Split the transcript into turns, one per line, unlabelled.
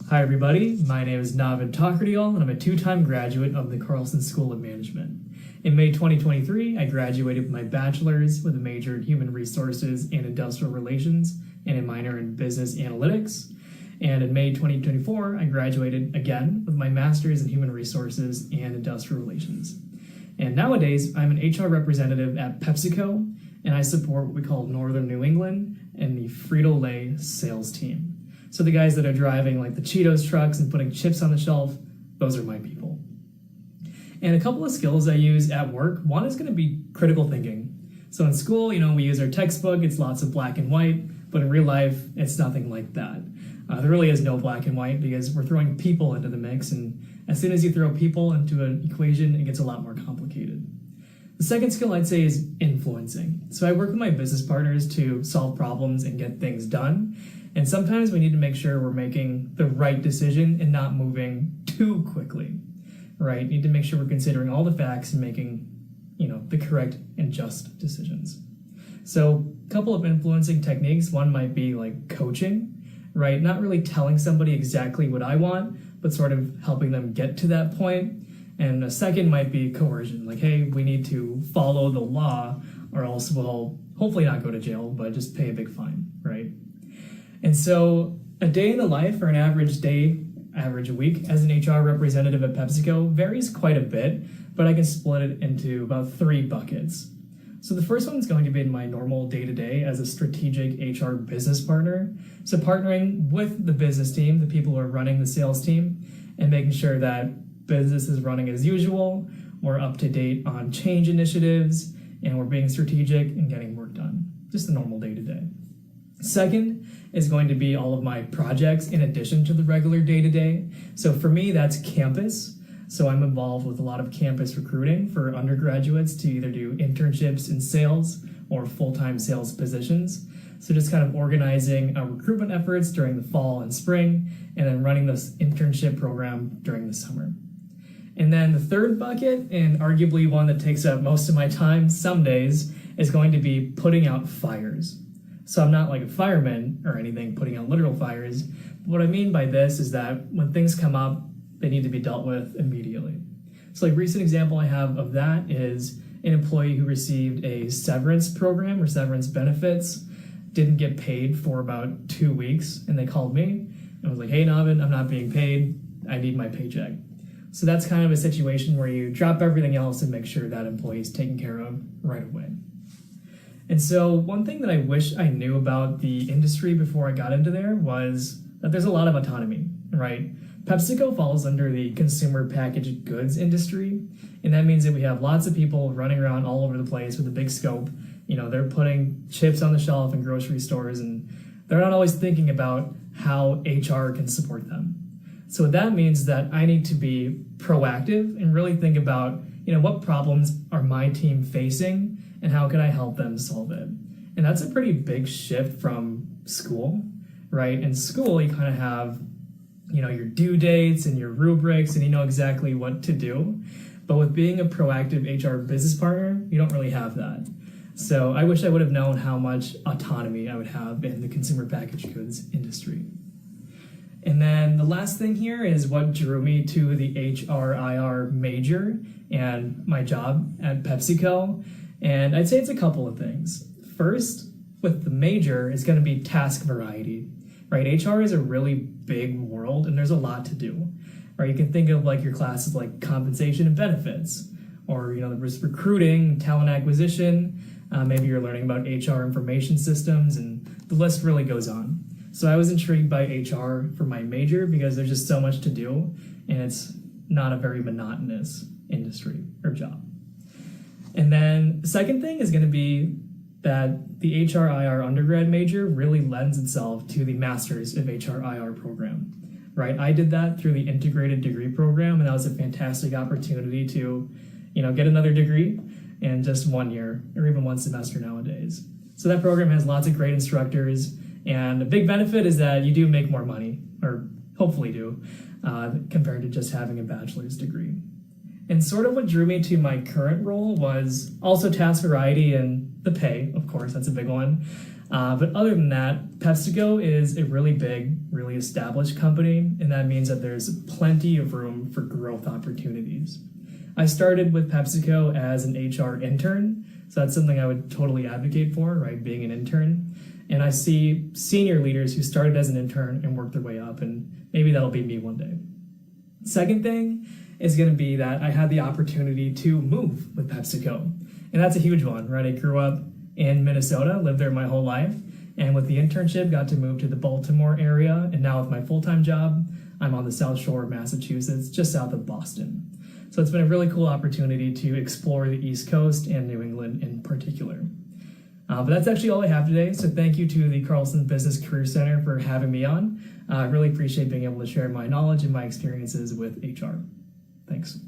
Hi everybody, my name is Navin Thakurdial and I'm a two-time graduate of the Carlson School of Management. In May 2023, I graduated with my bachelor's with a major in human resources and industrial relations and a minor in business analytics. And in May 2024, I graduated again with my master's in human resources and industrial relations. And nowadays, I'm an HR representative at PepsiCo, and I support what we call Northern New England and the Frito-Lay sales team. So the guys that are driving like the Cheetos trucks and putting chips on the shelf, those are my people. And a couple of skills I use at work, one is going to be critical thinking. So in school, we use our textbook, it's lots of black and white, but in real life, it's nothing like that. There really is no black and white because we're throwing people into the mix, and as soon as you throw people into an equation, it gets a lot more complicated. The second skill I'd say is influencing. So I work with my business partners to solve problems and get things done. And sometimes we need to make sure we're making the right decision and not moving too quickly, right? Need to make sure we're considering all the facts and making, the correct and just decisions. So a couple of influencing techniques. One might be like coaching, right? Not really telling somebody exactly what I want, but sort of helping them get to that point. And a second might be coercion, like, hey, we need to follow the law or else we'll hopefully not go to jail, but just pay a big fine, right? And so a day in the life or an average day, average week as an HR representative at PepsiCo varies quite a bit, but I can split it into about 3 buckets. So the first one is going to be in my normal day-to-day as a strategic HR business partner. So partnering with the business team, the people who are running the sales team, and making sure that business is running as usual, we're up to date on change initiatives, and we're being strategic and getting work done. Just the normal day-to-day. Second is going to be all of my projects in addition to the regular day-to-day. So for me, that's campus. So I'm involved with a lot of campus recruiting for undergraduates to either do internships in sales or full-time sales positions. So just kind of organizing recruitment efforts during the fall and spring, and then running this internship program during the summer. And then the third bucket, and arguably one that takes up most of my time some days, is going to be putting out fires. So I'm not like a fireman or anything, putting out literal fires. But what I mean by this is that when things come up, they need to be dealt with immediately. So like recent example I have of that is an employee who received a severance program or severance benefits, didn't get paid for about 2 weeks, and they called me and was like, hey Navin, I'm not being paid, I need my paycheck. So that's kind of a situation where you drop everything else and make sure that employee is taken care of right away. And so one thing that I wish I knew about the industry before I got into there was that there's a lot of autonomy, right? PepsiCo falls under the consumer packaged goods industry, and that means that we have lots of people running around all over the place with a big scope. They're putting chips on the shelf in grocery stores, and they're not always thinking about how HR can support them. So that means that I need to be proactive and really think about, what problems are my team facing and how can I help them solve it? And that's a pretty big shift from school, right? In school, you kind of have, your due dates and your rubrics and you know exactly what to do. But with being a proactive HR business partner, you don't really have that. So I wish I would have known how much autonomy I would have in the consumer packaged goods industry. And then the last thing here is what drew me to the MHRIR major and my job at PepsiCo. And I'd say it's a couple of things. First, with the major, it's going to be task variety, right? HR is a really big world and there's a lot to do, right? You can think of like your classes like compensation and benefits, or, there's recruiting, talent acquisition, maybe you're learning about HR information systems, and the list really goes on. So I was intrigued by HR for my major because there's just so much to do and it's not a very monotonous industry or job. And then the second thing is going to be that the HRIR undergrad major really lends itself to the Masters of HRIR program, right? I did that through the integrated degree program, and that was a fantastic opportunity to, get another degree in just 1 year or even 1 semester nowadays. So that program has lots of great instructors, and a big benefit is that you do make more money, or hopefully do, compared to just having a bachelor's degree. And sort of what drew me to my current role was also task variety and the pay, of course, that's a big one. But other than that, PepsiCo is a really big, really established company, and that means that there's plenty of room for growth opportunities. I started with PepsiCo as an HR intern, so that's something I would totally advocate for, right, being an intern. And I see senior leaders who started as an intern and worked their way up, and maybe that'll be me one day. Second thing is going to be that I had the opportunity to move with PepsiCo, and that's a huge one, right? I grew up in Minnesota, lived there my whole life, and with the internship got to move to the Baltimore area, and now with my full-time job, I'm on the South Shore of Massachusetts, just south of Boston. So it's been a really cool opportunity to explore the East Coast and New England in particular. But that's actually all I have today, so thank you to the Carlson Business Career Center for having me on. I really appreciate being able to share my knowledge and my experiences with HR. Thanks.